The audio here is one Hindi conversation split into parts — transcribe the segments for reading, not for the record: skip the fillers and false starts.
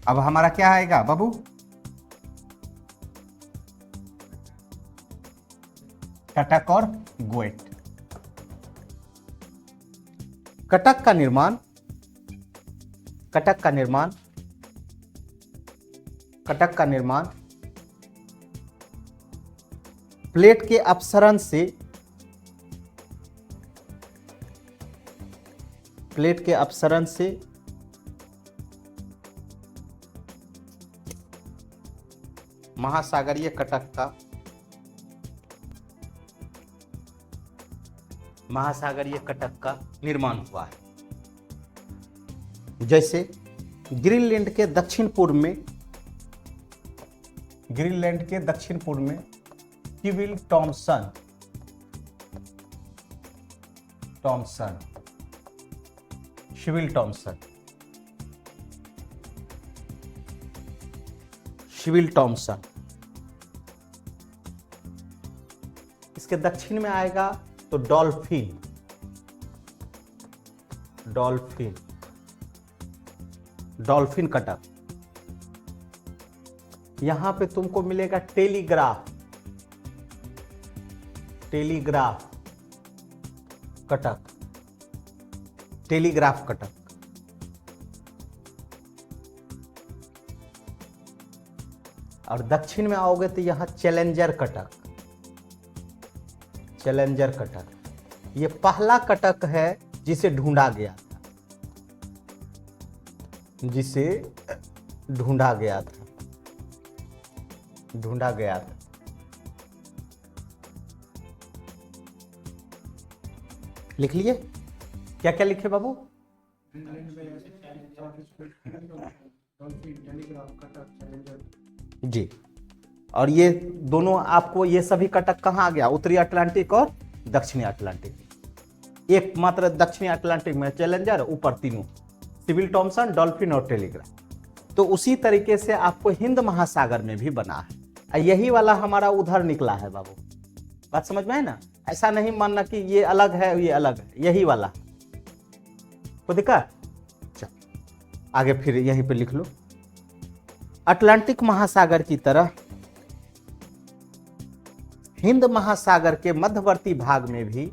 अब हमारा क्या आएगा बाबू? कटक और गोएट। कटक का निर्माण प्लेट के अपसरण से महासागरीय कटक का निर्माण हुआ है। जैसे ग्रीनलैंड के दक्षिण पूर्व में सिविल टॉमसन इसके दक्षिण में आएगा तो डॉल्फिन कटक। यहां पे तुमको मिलेगा टेलीग्राफ कटक। और दक्षिण में आओगे तो यहां चैलेंजर कटक। ये पहला कटक है जिसे ढूंढा गया था। लिख लिए? क्या क्या लिखे बाबू? जी। और ये दोनों आपको, ये सभी कटक कहाँ आ गया? उत्तरी अटलांटिक और दक्षिणी अटलांटिक। एक मात्र दक्षिणी अटलांटिक में चैलेंजर, ऊपर तीनों सिविल टॉमसन, डॉल्फिन और टेलीग्राफ। तो उसी तरीके से आपको हिंद महासागर में भी बना है। यही वाला हमारा उधर निकला है बाबू। बात समझ में है ना? ऐसा नहीं मानना कि ये अलग है ये अलग है, यही वाला। को दिक्कत? चल आगे फिर यहीं पे लिख लो। अटलांटिक महासागर की तरह हिंद महासागर के मध्यवर्ती भाग में भी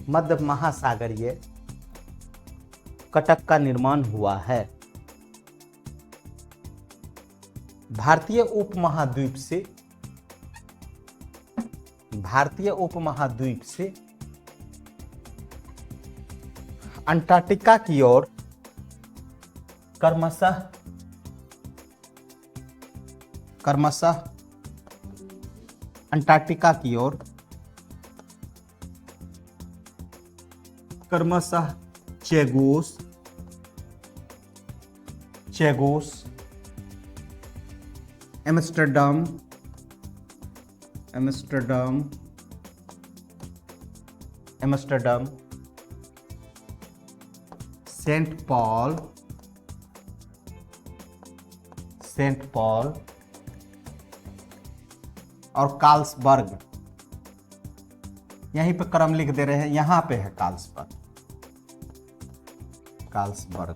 मध्य महासागरीय कटक का निर्माण हुआ है। भारतीय उपमहाद्वीप से अंटार्कटिका की ओर क्रमशः अंटार्कटिका की ओर चेगोस, एम्स्टर्डम, सेंट पॉल और कार्लसबर्ग। यहीं पे क्रम लिख दे रहे हैं, यहां पे है कार्लसबर्ग।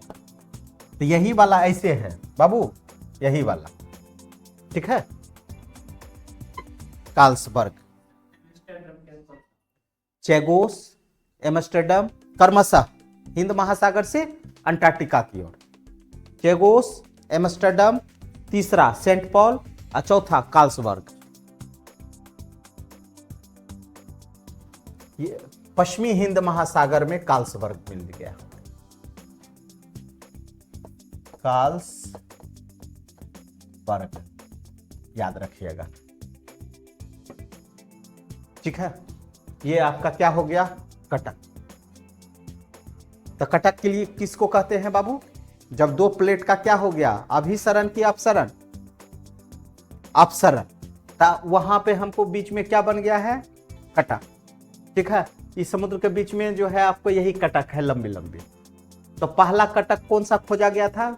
तो यही वाला ऐसे है बाबू, यही वाला, ठीक है। कार्लसबर्ग, चेगोस, एम्स्टर्डम, क्रमशः हिंद महासागर से अंटार्कटिका की ओर। चेगोस, एम्स्टर्डम, तीसरा सेंट पॉल और चौथा कार्लसबर्ग। ये पश्चिमी हिंद महासागर में कार्लसबर्ग मिल गया। कार्लसबर्ग याद रखिएगा, ठीक है। ये आपका क्या हो गया? कटक। तो कटक के लिए किसको कहते हैं बाबू? जब दो प्लेट का क्या हो गया? अभिसरण की अपसरण? वहां पे हमको बीच में क्या बन गया है? कटक, ठीक है। इस समुद्र के बीच में जो है आपको यही कटक है, लंबी लंबी। तो पहला कटक कौन सा खोजा गया था?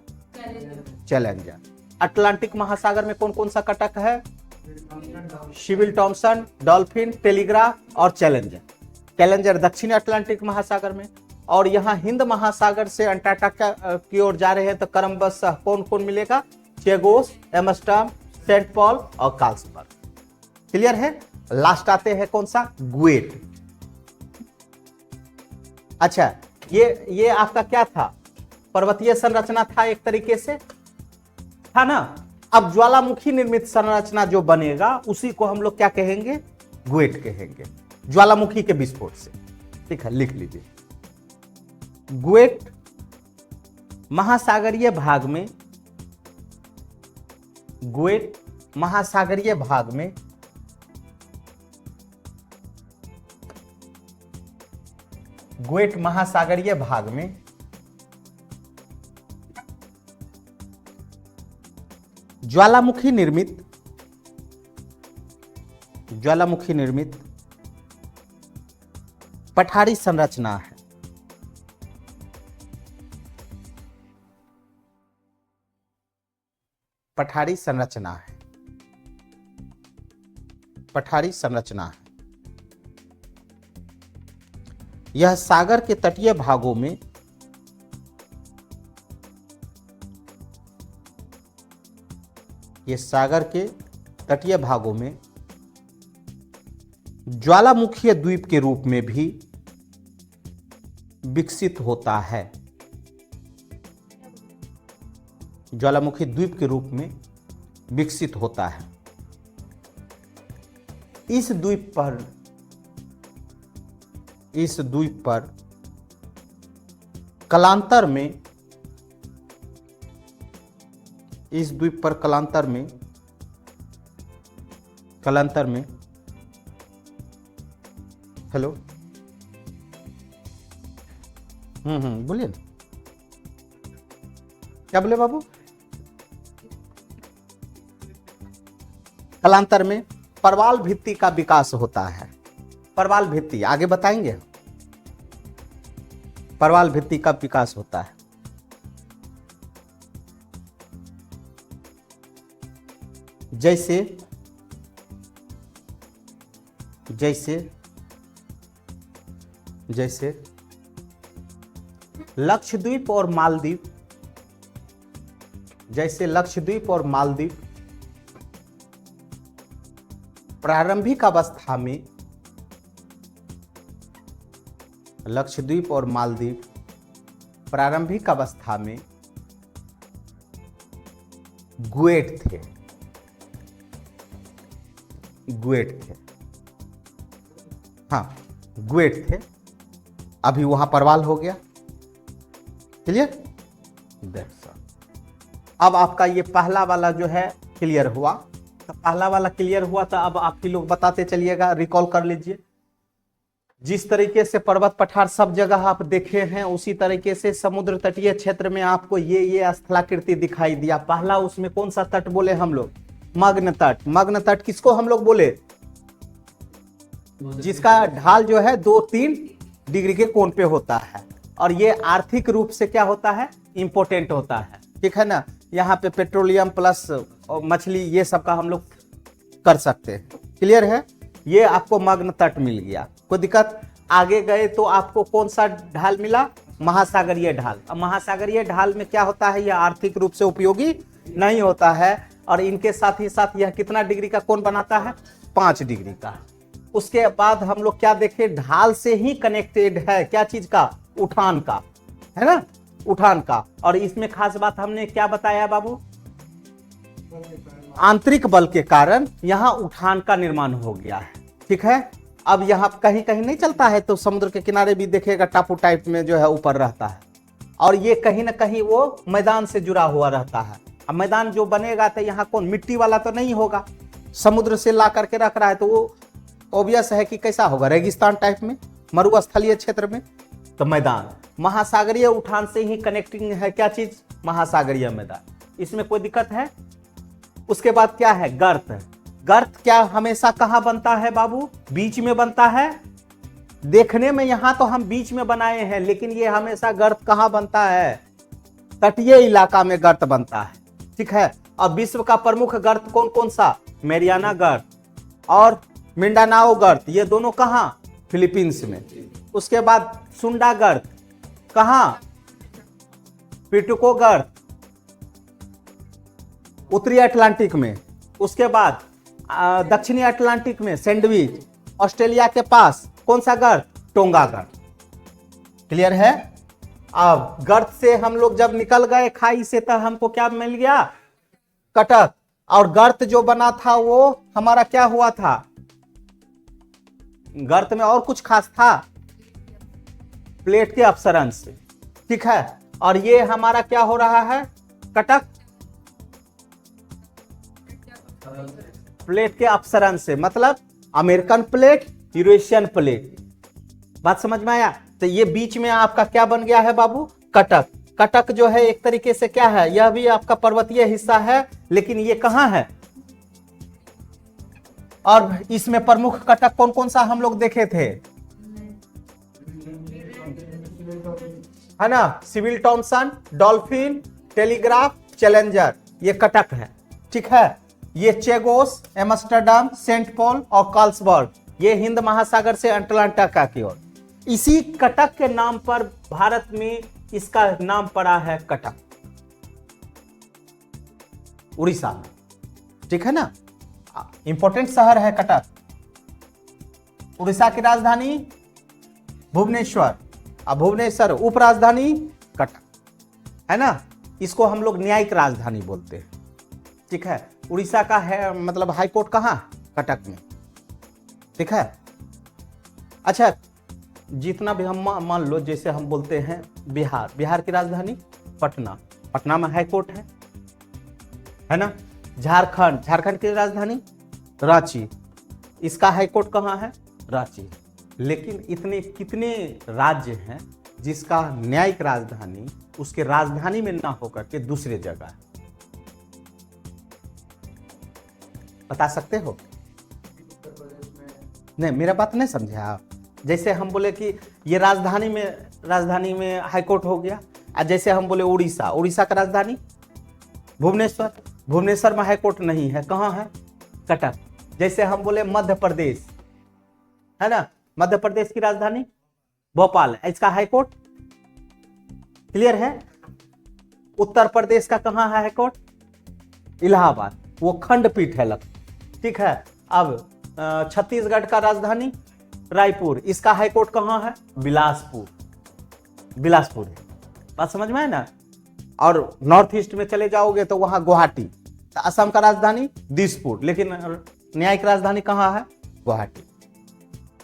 चैलेंजर। अटलांटिक महासागर में कौन कौन सा कटक है? सिविल टॉमसन, डॉल्फिन, टेलीग्राफ और चैलेंजर। चैलेंजर दक्षिणी अटलांटिक महासागर में, और यहाँ हिंद महासागर से अंटार्कटिका की ओर जा रहे हैं तो क्रमबश कौन कौन मिलेगा? चेगोस, एमस्टर्डम, सेंट पॉल और कार्लसबर्ग। क्लियर है? लास्ट आते हैं कौन सा? ग्वेट। अच्छा, ये आपका क्या था? पर्वतीय संरचना था एक तरीके से, था ना। अब ज्वालामुखी निर्मित संरचना जो बनेगा उसी को हम लोग क्या कहेंगे? ग्वेट कहेंगे, ज्वालामुखी के विस्फोट से। ठीक है, लिख लीजिए। ग्वेट महासागरीय भाग में, ग्वेट महासागरीय भाग में ग्वेट महासागरीय भाग में ज्वालामुखी निर्मित पठारी संरचना है। पठारी संरचना है, पठारी संरचना है। यह सागर के तटीय भागों में ज्वालामुखीय द्वीप के रूप में भी विकसित होता है। ज्वालामुखी द्वीप के रूप में विकसित होता है। इस द्वीप पर कालांतर में हेलो, बोलिए ना, क्या बोले बाबू? कालांतर में परवाल भित्ति का विकास होता है। परवाल भित्ति आगे बताएंगे। परवाल भित्ति का विकास होता है। जैसे लक्षद्वीप और मालदीव, प्रारंभिक अवस्था में, लक्षद्वीप और मालदीव प्रारंभिक अवस्था में ग्वेट थे। हाँ, ग्वेट थे। अभी वहां परवाल हो गया। क्लियर? अब आपका ये पहला वाला जो है क्लियर हुआ। तो पहला वाला क्लियर हुआ तो अब आप ही लोग बताते चलिएगा, रिकॉल कर लीजिए। जिस तरीके से पर्वत पठार सब जगह आप देखे हैं उसी तरीके से समुद्र तटीय क्षेत्र में आपको ये स्थलाकृति दिखाई दिया। पहला उसमें कौन सा तट बोले हम लोग? मग्न तट। मग्न तट किसको हम लोग बोले? जिसका ढाल जो है 2-3 डिग्री के कोण पे होता है, और ये आर्थिक रूप से क्या होता है? इंपोर्टेंट होता है। ठीक है ना। यहाँ पे पेट्रोलियम प्लस मछली ये सब का हम लोग कर सकते हैं। क्लियर है? ये आपको मग्न तट मिल गया, कोई दिक्कत? आगे गए तो आपको कौन सा ढाल मिला? महासागरीय ढाल। अब महासागरीय ढाल में क्या होता है? यह आर्थिक रूप से उपयोगी नहीं होता है, और इनके साथ ही साथ यह कितना डिग्री का कोण बनाता है? 5 डिग्री का। उसके बाद हम लोग क्या देखे? ढाल से ही कनेक्टेड है क्या चीज का? उठान का, है ना, उठान का। और इसमें खास बात हमने क्या बताया बाबू? आंतरिक बल के कारण यहां उठान का निर्माण हो गया है। ठीक है। अब यहां कहीं कहीं नहीं चलता है तो समुद्र के किनारे भी देखिएगा टापू टाइप में जो है ऊपर रहता है, और ये कहीं ना कहीं वो मैदान से जुड़ा हुआ रहता है। अब मैदान जो बनेगा तो यहाँ कौन? मिट्टी वाला तो नहीं होगा, समुद्र से ला करके रख रहा है तो वो ऑब्वियस है कि कैसा होगा? रेगिस्तान टाइप में, मरुस्थलीय क्षेत्र में। तो मैदान महासागरीय उठान से ही कनेक्टिंग है क्या चीज? महासागरीय मैदान। इसमें कोई दिक्कत है? उसके बाद क्या है? गर्त। गर्त क्या हमेशा कहां बनता है बाबू? बीच में बनता है। देखने में यहां तो हम बीच में बनाए हैं, लेकिन ये हमेशा गर्त कहां बनता है? तटीय इलाका में गर्त बनता है। ठीक है। और विश्व का प्रमुख गर्त कौन कौन सा? मैरियाना गर्त और मिंडानाओ गर्त, ये दोनों कहाँ? फिलीपींस में। उसके बाद सुंडा गर्त कहाँ? पिटुको गर्त उत्तरी अटलांटिक में। उसके बाद दक्षिणी अटलांटिक में सैंडविच। ऑस्ट्रेलिया के पास कौन सा गर्त? टोंगा गर्त। क्लियर है? अब गर्त से हम लोग जब निकल गए खाई से, तो हमको क्या मिल गया? कटक। और गर्त जो बना था वो हमारा क्या हुआ था? गर्त में और कुछ खास था? प्लेट के अपसरण से। ठीक है, और ये हमारा क्या हो रहा है? कटक प्लेट के अपसरण से, मतलब अमेरिकन प्लेट, यूरेशियन प्लेट। बात समझ में आया? तो ये बीच में आपका क्या बन गया है बाबू? कटक। कटक जो है एक तरीके से क्या है? यह भी आपका पर्वतीय हिस्सा है, लेकिन ये कहां है? और इसमें प्रमुख कटक कौन कौन सा हम लोग देखे थे, है ना? सिविल टॉमसन, डॉल्फिन, टेलीग्राफ, चैलेंजर, ये कटक है। ठीक है, ये चेगोस, एम्स्टर्डम, सेंट पॉल और कार्लसबर्ग, ये हिंद महासागर से अटलांटा की ओर। इसी कटक के नाम पर भारत में इसका नाम पड़ा है कटक, उड़ीसा में। ठीक है ना? इंपॉर्टेंट शहर है कटक। उड़ीसा की राजधानी भुवनेश्वर, और भुवनेश्वर उपराजधानी कटक, है ना? इसको हम लोग न्यायिक राजधानी बोलते हैं। ठीक है, उड़ीसा का है मतलब हाईकोर्ट कहां? कटक में। ठीक है, अच्छा, जितना भी हम मान लो, जैसे हम बोलते हैं बिहार, बिहार की राजधानी पटना, पटना में हाईकोर्ट है ना? झारखंड, झारखंड की राजधानी रांची, इसका हाईकोर्ट कहाँ है? रांची। लेकिन इतने कितने राज्य हैं जिसका न्यायिक राजधानी उसके राजधानी में ना होकर के दूसरे जगह है? बता सकते हो? नहीं, मेरा बात नहीं समझे आप। जैसे हम बोले कि ये राजधानी में हाईकोर्ट हो गया, और जैसे हम बोले उड़ीसा, उड़ीसा का राजधानी भुवनेश्वर, भुवनेश्वर में हाईकोर्ट नहीं है, कहाँ है? कटक। जैसे हम बोले मध्य प्रदेश, है ना? मध्य प्रदेश की राजधानी भोपाल, इसका हाईकोर्ट क्लियर है? उत्तर प्रदेश का कहाँ है हाईकोर्ट? इलाहाबाद, वो खंडपीठ है लग। ठीक है, अब छत्तीसगढ़ का राजधानी रायपुर, इसका हाईकोर्ट कहाँ है? बिलासपुर, बिलासपुर है। बात समझ में है ना? और नॉर्थ ईस्ट में चले जाओगे तो वहां गुवाहाटी। तो असम का राजधानी दिसपुर, लेकिन न्यायिक राजधानी कहाँ है? गुवाहाटी।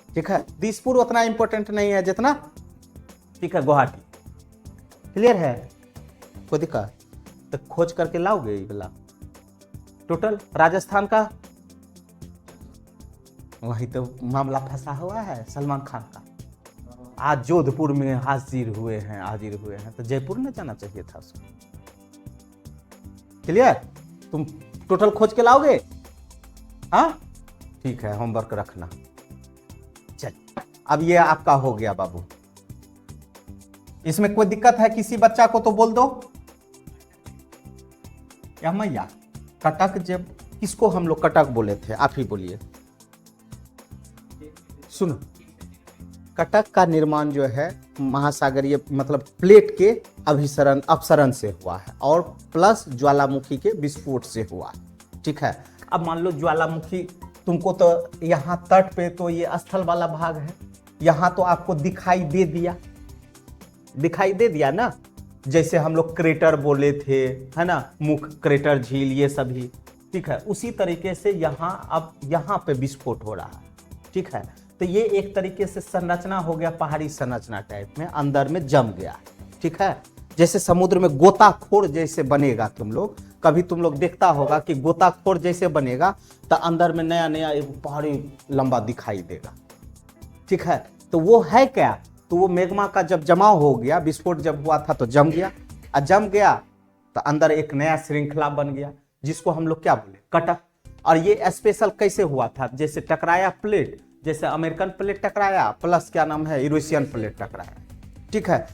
ठीक है, दिसपुर उतना इंपॉर्टेंट नहीं है जितना, ठीक है, गुवाहाटी। क्लियर है? कोई दिक्कत? तो खोज करके लाओगे ये वाला टोटल राजस्थान का। वही तो मामला फंसा हुआ है सलमान खान का। आज जोधपुर में हाजिर हुए हैं, तो जयपुर में जाना चाहिए था उसको। क्लियर? तुम टोटल खोज के लाओगे? हाँ, ठीक है, होमवर्क रखना। चल, अब ये आपका हो गया बाबू। इसमें कोई दिक्कत है किसी बच्चा को तो बोल दो। या मैया, कटक जब किसको हम लोग कटक बोले थे? आप ही बोलिए। सुनो, कटक का निर्माण जो है महासागरीय मतलब प्लेट के अपसरण से हुआ है, और प्लस ज्वालामुखी के विस्फोट से हुआ है। ठीक है, अब मान लो ज्वालामुखी, तुमको तो यहाँ तट पे तो ये स्थल वाला भाग है, यहाँ तो आपको दिखाई दे दिया ना, जैसे हम लोग क्रेटर बोले थे, है ना? मुख क्रेटर, झील, ये सभी। ठीक है, उसी तरीके से यहाँ अब यहाँ पे विस्फोट हो रहा है। ठीक है, तो ये एक तरीके से संरचना हो गया पहाड़ी संरचना टाइप में, अंदर में जम गया। ठीक है, जैसे समुद्र में गोताखोर जैसे बनेगा, कभी तुम लोग देखता होगा कि गोताखोर जैसे बनेगा तो अंदर में नया नया एक पहाड़ी लंबा दिखाई देगा। ठीक है, तो वो है क्या? तो वो मैग्मा का जब जमाव हो गया, विस्फोट जब हुआ था तो जम गया, और जम गया तो अंदर एक नया श्रृंखला बन गया, जिसको हम लोग क्या बोले? कटक। और ये स्पेशल कैसे हुआ था? जैसे टकराया प्लेट, जैसे अमेरिकन प्लेट टकराया प्लस क्या नाम है, यूरेशियन प्लेट टकराया। ठीक है,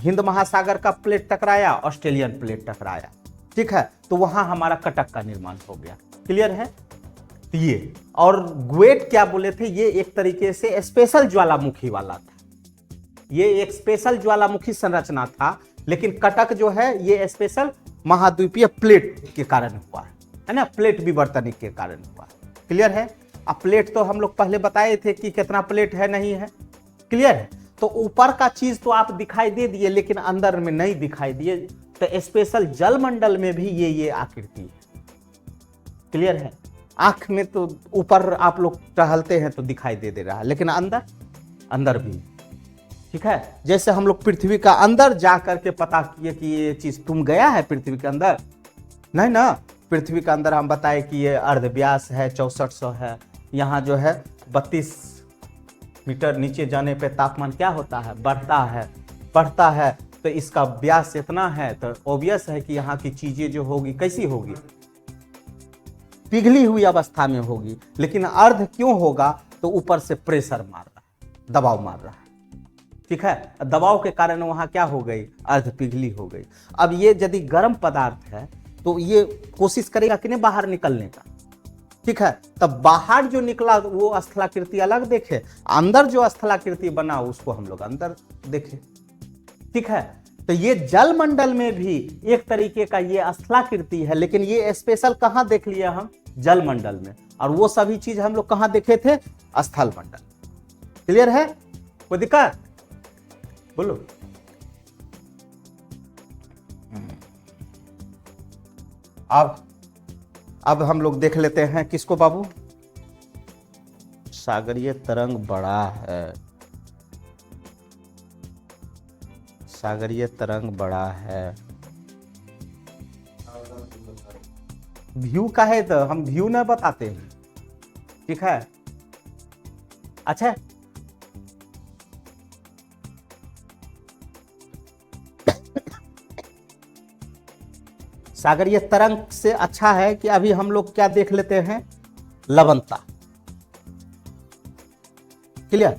हिंद महासागर का प्लेट टकराया, ऑस्ट्रेलियन प्लेट टकराया। ठीक है, तो वहां हमारा कटक का निर्माण हो गया। क्लियर है? ये और ग्वेट क्या बोले थे, ये एक तरीके से स्पेशल ज्वालामुखी वाला था, ये एक स्पेशल ज्वालामुखी संरचना था, लेकिन कटक जो है ये स्पेशल महाद्वीपीय प्लेट के कारण हुआ है ना, प्लेट विवर्तनिक के कारण हुआ। क्लियर है? अब प्लेट तो हम लोग पहले बताए थे कि कितना प्लेट है नहीं है। क्लियर है? तो ऊपर का चीज तो आप दिखाई दे दिए, लेकिन अंदर में नहीं दिखाई दिए, तो स्पेशल जल मंडल में भी ये आकृति है। क्लियर है? आंख में तो ऊपर आप लोग टहलते हैं तो दिखाई दे रहा है, लेकिन अंदर भी। ठीक है, जैसे हम लोग पृथ्वी का अंदर जा करके पता किए कि ये चीज, तुम गया है पृथ्वी के अंदर? नहीं ना, पृथ्वी के अंदर हम बताए कि ये अर्धव्यास है 6400 है, यहाँ जो है 32 मीटर नीचे जाने पे तापमान क्या होता है, बढ़ता है, तो इसका व्यास इतना है, तो ऑब्वियस है कि यहाँ की चीजें जो होगी कैसी होगी, पिघली हुई अवस्था में होगी। लेकिन अर्ध क्यों होगा, तो ऊपर से प्रेशर मार रहा है, दबाव मार रहा है। ठीक है, दबाव के कारण वहां क्या हो गई, अर्ध पिघली हो गई। अब ये यदि गर्म पदार्थ है तो ये कोशिश करेगा कि नहीं बाहर निकलने का। ठीक है, तब बाहर जो निकला वो स्थलाकृति अलग देखे, अंदर जो स्थलाकृति बना उसको हम लोग अंदर देखे। ठीक है, तो ये जल मंडल में भी एक तरीके का ये स्थलाकृति है, लेकिन ये स्पेशल कहां देख लिया हम, जल मंडल में, और वो सभी चीज हम लोग कहां देखे थे, स्थल मंडल। क्लियर है? कोई दिक्कत? बोलो। अब हम लोग देख लेते हैं किसको बाबू, सागरीय तरंग बड़ा है, सागरीय तरंग बड़ा है। व्यू का है तो हम व्यू न बताते हैं। ठीक है, अच्छा सागरीय तरंग से अच्छा है कि अभी हम लोग क्या देख लेते हैं, लवणता। क्लियर?